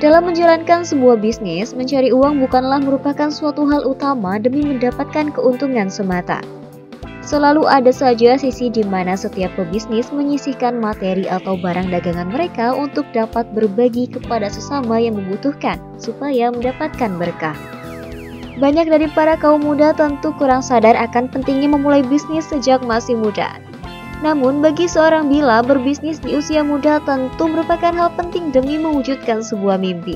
Dalam menjalankan sebuah bisnis, mencari uang bukanlah merupakan suatu hal utama demi mendapatkan keuntungan semata. Selalu ada saja sisi di mana setiap pebisnis menyisihkan materi atau barang dagangan mereka untuk dapat berbagi kepada sesama yang membutuhkan, supaya mendapatkan berkah. Banyak dari para kaum muda tentu kurang sadar akan pentingnya memulai bisnis sejak masih muda. Namun bagi seorang Bila, berbisnis di usia muda tentu merupakan hal penting demi mewujudkan sebuah mimpi.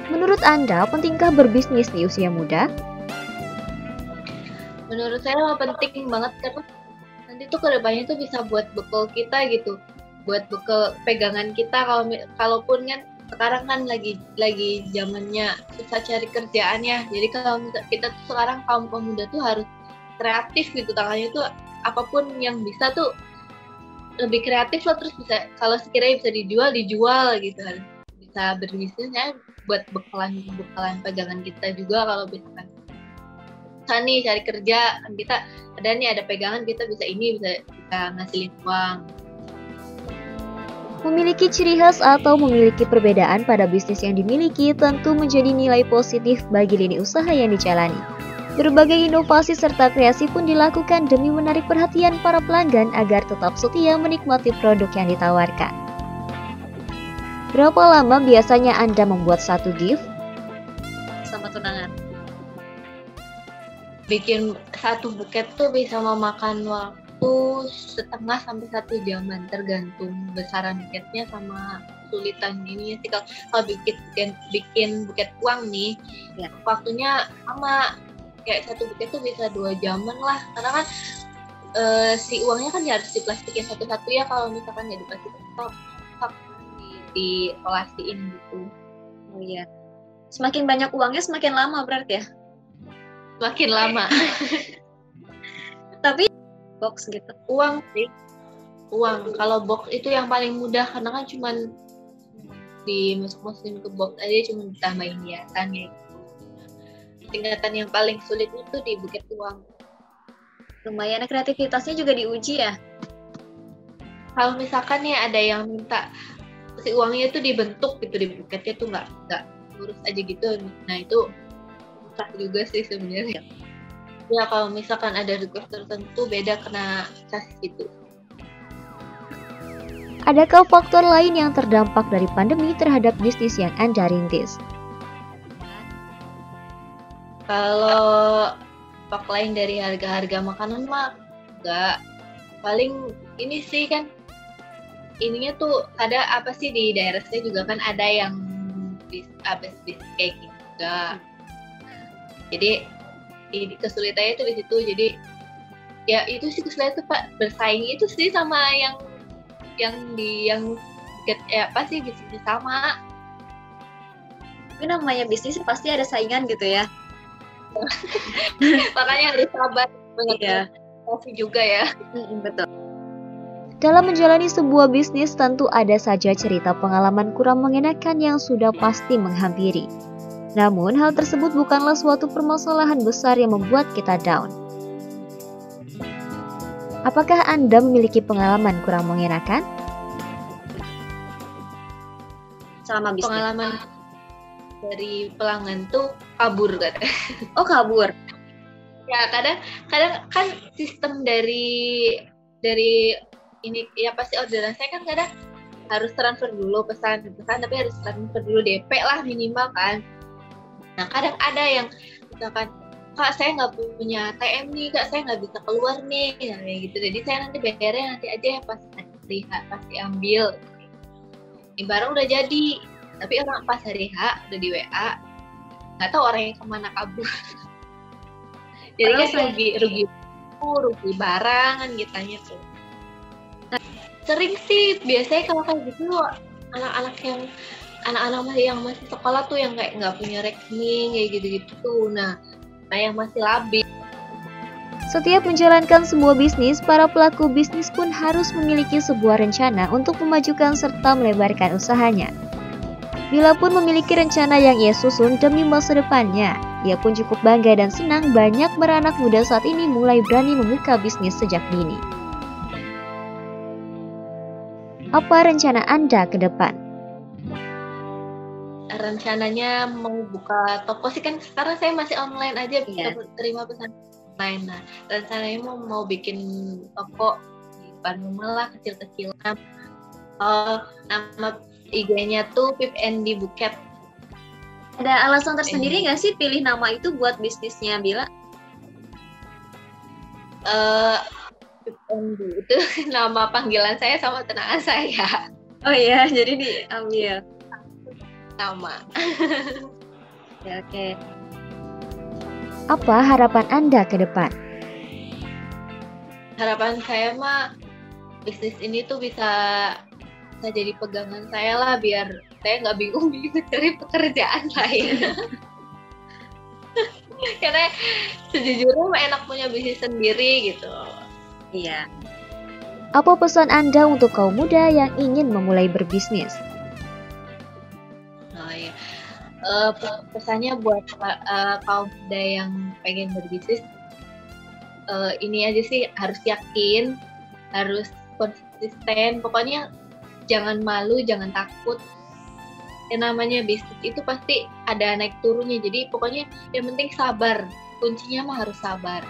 Menurut Anda, pentingkah berbisnis di usia muda? Menurut saya penting banget, karena nanti tuh kedepannya tuh bisa buat bekal kita gitu, buat bekal pegangan kita. Kalaupun kan sekarang kan lagi zamannya susah cari kerjaannya, jadi kalau kita tuh sekarang kaum pemuda tuh harus kreatif gitu, tangannya tuh apapun yang bisa tuh lebih kreatif loh, terus bisa kalau sekiranya bisa dijual gitu, harus bisa berbisnisnya buat bekalan pegangan kita juga. Kalau misalkan nih cari kerja, kita ada nih, ada pegangan, kita bisa ngasilin uang. Memiliki ciri khas atau memiliki perbedaan pada bisnis yang dimiliki tentu menjadi nilai positif bagi lini usaha yang dijalani. Berbagai inovasi serta kreasi pun dilakukan demi menarik perhatian para pelanggan agar tetap setia menikmati produk yang ditawarkan. Berapa lama biasanya Anda membuat satu gift? Sama tunangan. Bikin satu buket tuh bisa memakan waktu setengah sampai 1 jaman, tergantung besaran buketnya sama kesulitan ininya sih. Kalau bikin buket uang nih, ya, waktunya sama. Kayak satu buket tuh bisa 2 jaman lah, karena kan si uangnya kan harus diplastikin satu-satu ya. Kalau misalkan nggak diplastikin, dikolasiin gitu. Oh iya. Semakin banyak uangnya semakin lama berarti ya? Semakin lama. Tapi box gitu. Uang sih. Uang. Kalau box itu yang paling mudah, karena kan cuman dimasukin ke box aja, cuma ditambahin hiasan ya. Tingkatan yang paling sulit itu di buket uang. Lumayan, kreativitasnya juga diuji ya. Kalau misalkan ya ada yang minta si uangnya itu dibentuk gitu di buketnya tuh nggak lurus aja gitu, nah itu susah juga sih sebenarnya. Ya kalau misalkan ada request tertentu beda kena sasis gitu. Adakah faktor lain yang terdampak dari pandemi terhadap bisnis yang Anda rintis? Kalau pak lain dari harga-harga makanan mah enggak. Paling ini sih kan, ininya tuh ada apa sih, di daerah saya juga kan ada yang habis kayak gitu juga. Jadi kesulitannya itu di situ. Jadi ya itu sih kesulitan tuh Pak, bersaing itu sih sama yang apa sih, bisnis sama. Tapi namanya bisnis pasti ada saingan gitu ya. Makanya harus sabar banget ya. Kopi juga ya. Betul. Dalam menjalani sebuah bisnis tentu ada saja cerita pengalaman kurang mengenakan yang sudah pasti menghampiri. Namun hal tersebut bukanlah suatu permasalahan besar yang membuat kita down. Apakah Anda memiliki pengalaman kurang mengenakan? Selama bisnis. Pengalaman dari pelanggan tuh kabur katanya. Oh, kabur. Ya kadang kan sistem dari ini ya, pasti orderan saya kan kadang harus transfer dulu pesan, tapi harus transfer dulu DP lah minimal kan. Nah kadang ada yang misalkan, Kak saya nggak punya ATM nih, Kak saya nggak bisa keluar nih, nah, gitu. Jadi saya nanti bayarnya nanti aja ya pas lihat, pasti ambil. Ini barang udah jadi, tapi orang pas hari H udah di WA, nggak tahu orangnya kemana, kabur. Jadi kan rugi barang kan gitanya tuh. Nah, sering sih biasanya kalau kayak gitu anak-anak yang masih sekolah tuh, yang kayak nggak punya rekening kayak gitu-gitu tuh. Nah yang masih labil. Setiap menjalankan sebuah bisnis, para pelaku bisnis pun harus memiliki sebuah rencana untuk memajukan serta melebarkan usahanya. Bila pun memiliki rencana yang ia susun demi masa depannya, ia pun cukup bangga dan senang banyak beranak muda saat ini mulai berani membuka bisnis sejak dini. Apa rencana Anda ke depan? rencananya mau buka toko sih, kan sekarang saya masih online aja, bisa terima pesan online. Nah, rencananya mau bikin toko di depan rumah lah, kecil-kecilan. Nama IG-nya tuh Pip and the Buket. Ada alasan tersendiri nggak sih pilih nama itu buat bisnisnya, Bila? Pip and the itu nama panggilan saya sama tunangan saya. Oh iya, jadi diambil nama. Oke. Apa harapan Anda ke depan? Harapan saya mah bisnis ini tuh bisa jadi pegangan saya lah, biar saya nggak bingung-bingung cari pekerjaan lain. Karena sejujurnya enak punya bisnis sendiri gitu. Iya. Apa pesan Anda untuk kaum muda yang ingin memulai berbisnis? Oh iya. Pesannya buat kaum muda yang pengen berbisnis, ini aja sih, harus yakin, harus konsisten, pokoknya jangan malu, jangan takut. Yang namanya bisnis itu pasti ada naik turunnya, jadi pokoknya yang penting sabar, kuncinya mah harus sabar.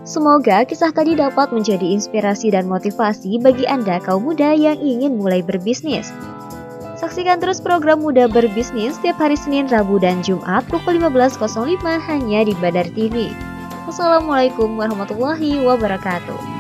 Semoga kisah tadi dapat menjadi inspirasi dan motivasi bagi Anda kaum muda yang ingin mulai berbisnis. Saksikan terus program Muda Berbisnis setiap hari Senin, Rabu, dan Jumat pukul 15.05 hanya di Badar TV. Wassalamualaikum warahmatullahi wabarakatuh.